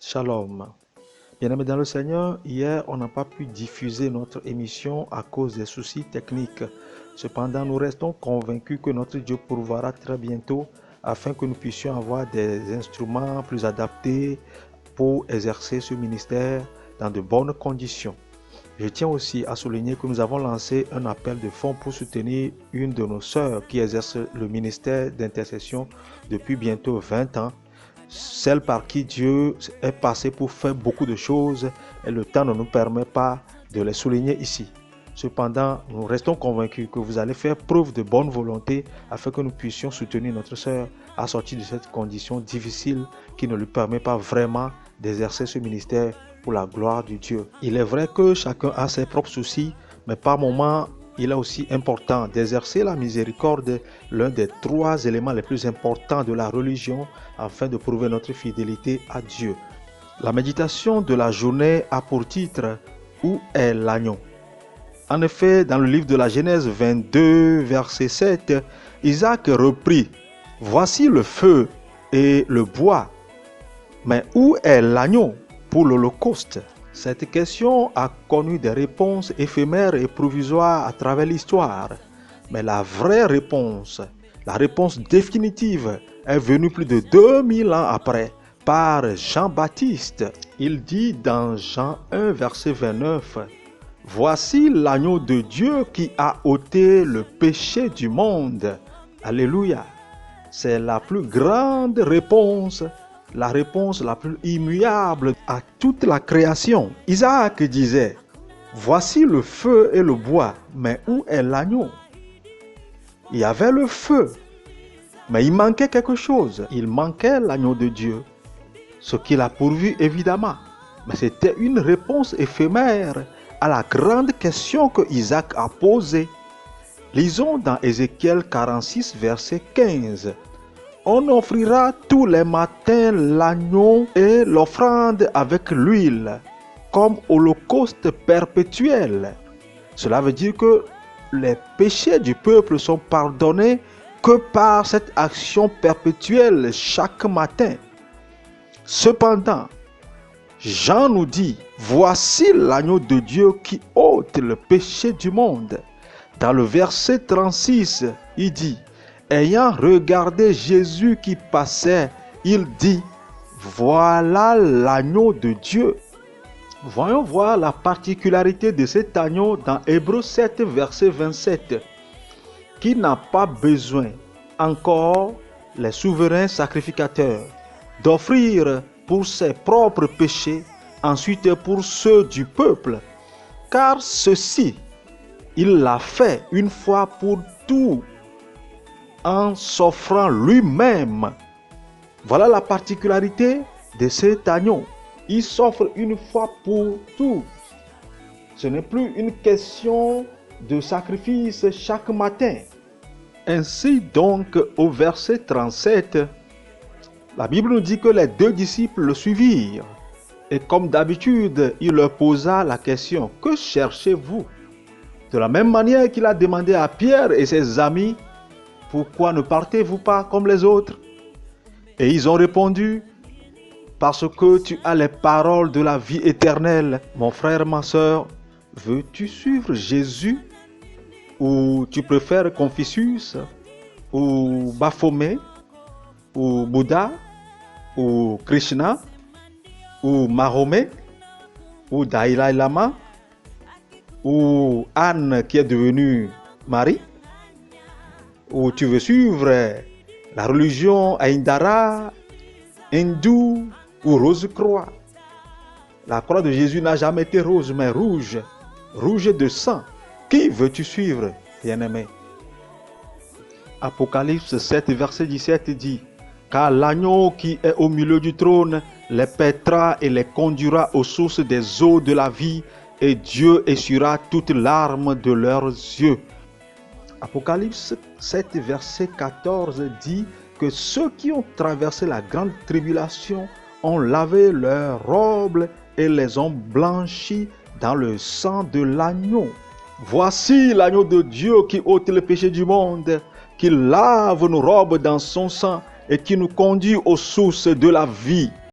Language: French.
Shalom. Bien-aimés dans le Seigneur, hier on n'a pas pu diffuser notre émission à cause des soucis techniques. Cependant, nous restons convaincus que notre Dieu pourvoira très bientôt afin que nous puissions avoir des instruments plus adaptés pour exercer ce ministère dans de bonnes conditions. Je tiens aussi à souligner que nous avons lancé un appel de fonds pour soutenir une de nos sœurs qui exerce le ministère d'intercession depuis bientôt 20 ans. Celle par qui Dieu est passé pour faire beaucoup de choses et le temps ne nous permet pas de les souligner ici. Cependant, nous restons convaincus que vous allez faire preuve de bonne volonté afin que nous puissions soutenir notre sœur à sortir de cette condition difficile qui ne lui permet pas vraiment d'exercer ce ministère pour la gloire de Dieu. Il est vrai que chacun a ses propres soucis, mais par moments, il est aussi important d'exercer la miséricorde, l'un des 3 éléments les plus importants de la religion, afin de prouver notre fidélité à Dieu. La méditation de la journée a pour titre « Où est l'agneau ?» En effet, dans le livre de la Genèse 22, verset 7, Isaac reprit « Voici le feu et le bois, mais où est l'agneau pour l'holocauste ?» Cette question a connu des réponses éphémères et provisoires à travers l'histoire. Mais la vraie réponse, la réponse définitive, est venue plus de 2000 ans après par Jean-Baptiste. Il dit dans Jean 1, verset 29, « Voici l'agneau de Dieu qui a ôté le péché du monde. » Alléluia. C'est la plus grande réponse, la réponse la plus immuable à toute la création. Isaac disait, « Voici le feu et le bois, mais où est l'agneau ?» Il y avait le feu, mais il manquait quelque chose. Il manquait l'agneau de Dieu, ce qu'il a pourvu évidemment. Mais c'était une réponse éphémère à la grande question que Isaac a posée. Lisons dans Ézéchiel 46, verset 15. On offrira tous les matins l'agneau et l'offrande avec l'huile, comme holocauste perpétuel. Cela veut dire que les péchés du peuple sont pardonnés que par cette action perpétuelle chaque matin. Cependant, Jean nous dit, voici l'agneau de Dieu qui ôte le péché du monde. Dans le verset 36, il dit, ayant regardé Jésus qui passait, il dit, voilà l'agneau de Dieu. Voyons voir la particularité de cet agneau dans Hébreux 7, verset 27, qui n'a pas besoin encore, les souverains sacrificateurs, d'offrir pour ses propres péchés, ensuite pour ceux du peuple, car ceci, il l'a fait une fois pour tout, en s'offrant lui-même. Voilà la particularité de cet agneau. Il s'offre une fois pour tout. Ce n'est plus une question de sacrifice chaque matin. Ainsi donc, au verset 37, la Bible nous dit que les 2 disciples le suivirent. Et comme d'habitude, il leur posa la question, « Que cherchez-vous » De la même manière qu'il a demandé à Pierre et ses amis, « Pourquoi ne partez-vous pas comme les autres ?» Et ils ont répondu, « Parce que tu as les paroles de la vie éternelle. » Mon frère, ma soeur, veux-tu suivre Jésus? Ou tu préfères Confucius? Ou Baphomet? Ou Bouddha? Ou Krishna? Ou Mahomet? Ou Dalai Lama? Ou Anne qui est devenue Marie? Ou tu veux suivre la religion Aïndara, hindoue ou rose-croix? La croix de Jésus n'a jamais été rose, mais rouge, rouge de sang. Qui veux-tu suivre, bien-aimé? Apocalypse 7, verset 17 dit, « Car l'agneau qui est au milieu du trône les paîtra et les conduira aux sources des eaux de la vie, et Dieu essuiera toutes larmes de leurs yeux. » Apocalypse 7, verset 14 dit que ceux qui ont traversé la grande tribulation ont lavé leurs robes et les ont blanchis dans le sang de l'agneau. Voici l'agneau de Dieu qui ôte le péché du monde, qui lave nos robes dans son sang et qui nous conduit aux sources de la vie.